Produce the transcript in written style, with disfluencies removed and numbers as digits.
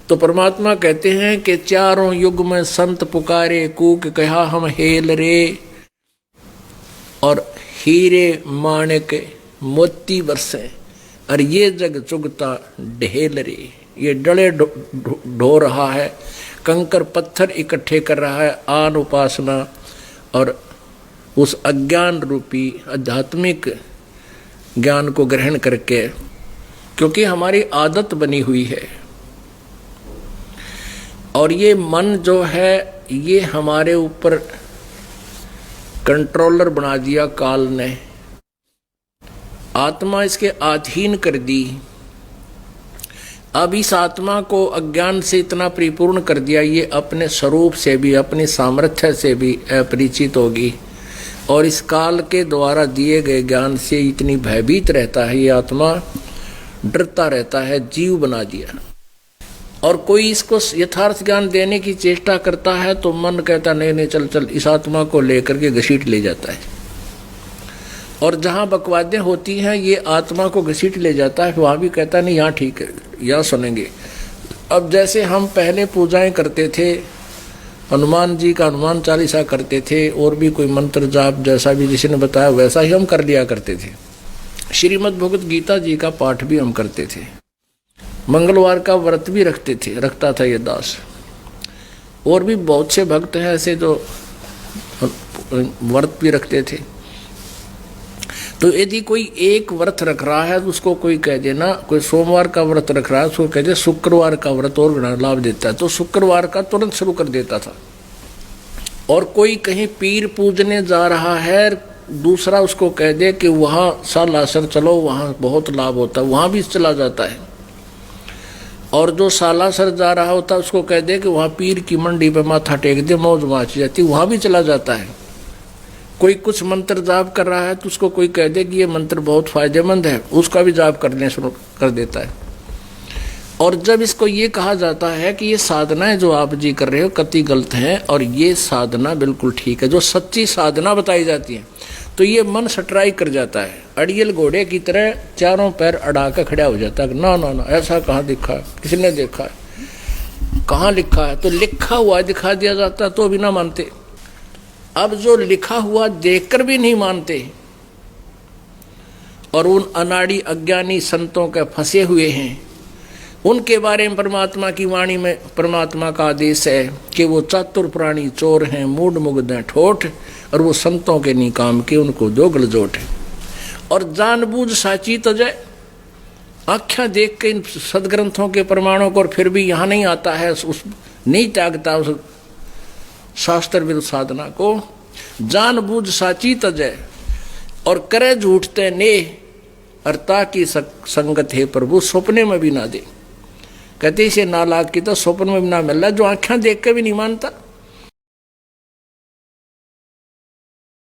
तो परमात्मा कहते हैं कि चारों युग में संत पुकारे, कूक कहा हम हेल रे, और हीरे माणिक मोती बरसे, और ये जग चुगता ढेल रे। ये डले ढो रहा है, कंकर पत्थर इकट्ठे कर रहा है आन उपासना और उस अज्ञान रूपी आध्यात्मिक ज्ञान को ग्रहण करके, क्योंकि हमारी आदत बनी हुई है। और ये मन जो है ये हमारे ऊपर कंट्रोलर बना दिया काल ने, आत्मा इसके अधीन कर दी। अब इस आत्मा को अज्ञान से इतना परिपूर्ण कर दिया, ये अपने स्वरूप से भी अपनी सामर्थ्य से भी अपरिचित होगी, और इस काल के द्वारा दिए गए ज्ञान से इतनी भयभीत रहता है, ये आत्मा डरता रहता है, जीव बना दिया। और कोई इसको यथार्थ ज्ञान देने की चेष्टा करता है तो मन कहता नहीं नहीं चल चल, इस आत्मा को लेकर के घसीट ले जाता है। और जहाँ बकवादें होती हैं ये आत्मा को घसीट ले जाता है, वहाँ भी कहता नहीं यहाँ ठीक है, यहाँ सुनेंगे। अब जैसे हम पहले पूजाएं करते थे, हनुमान जी का हनुमान चालीसा करते थे, और भी कोई मंत्र जाप जैसा भी जिसने बताया वैसा ही हम कर लिया करते थे। श्रीमद् भगवत गीता जी का पाठ भी हम करते थे, मंगलवार का व्रत भी रखता था ये दास। और भी बहुत से भक्त हैं ऐसे जो व्रत भी रखते थे। तो यदि कोई एक व्रत रख रहा है तो उसको कोई कह देना, कोई सोमवार का व्रत रख रहा है उसको कह दे शुक्रवार का व्रत और लाभ देता है, तो शुक्रवार का तुरंत शुरू कर देता था। और कोई कहीं पीर पूजने जा रहा है, दूसरा उसको कह दे कि वहाँ सालासर चलो, वहाँ बहुत लाभ होता है, वहाँ भी चला जाता है। और जो सालासर जा रहा होता है उसको कह दे कि वहाँ पीर की मंडी पे माथा टेक दे, मौज माच जाती, वहाँ भी चला जाता है। कोई कुछ मंत्र जाप कर रहा है तो उसको कोई कह दे कि ये मंत्र बहुत फायदेमंद है, उसका भी जाप करने शुरू कर देता है। और जब इसको ये कहा जाता है कि ये साधनाएं जो आप जी कर रहे हो कति गलत हैं और ये साधना बिल्कुल ठीक है, जो सच्ची साधना बताई जाती है, तो ये मन सटराई कर जाता है, अड़ियल घोड़े की तरह चारों पैर अड़ा कर खड़ा हो जाता है। ना ना ना, ऐसा कहाँ दिखा है, किसने देखा है, कहाँ लिखा है? तो लिखा हुआ दिखा दिया जाता तो भी ना मानते। अब जो लिखा हुआ देखकर भी नहीं मानते और उन अनाड़ी अज्ञानी संतों के फंसे हुए हैं, उनके बारे में परमात्मा की वाणी में परमात्मा का आदेश है कि वो चातुर प्राणी चोर हैं, मूड मुग्ध हैं ठोठ, और वो संतों के नहीं काम के, उनको दो गलजोट है। और जानबूझ साची तजय, आख्या देख के इन सदग्रंथों के प्रमाणों को, और फिर भी यहाँ नहीं आता है, उस नहीं त्यागता उस शास्त्र विरुद्ध साधना को। जानबूझ साची तजय और करे झूठते ने, अर्ता की संगत है प्रभु सपने में भी ना दे। कहते इसे नालायक की तो स्वप्न में भी ना मिल रहा, जो आँखें देख के भी नहीं मानता।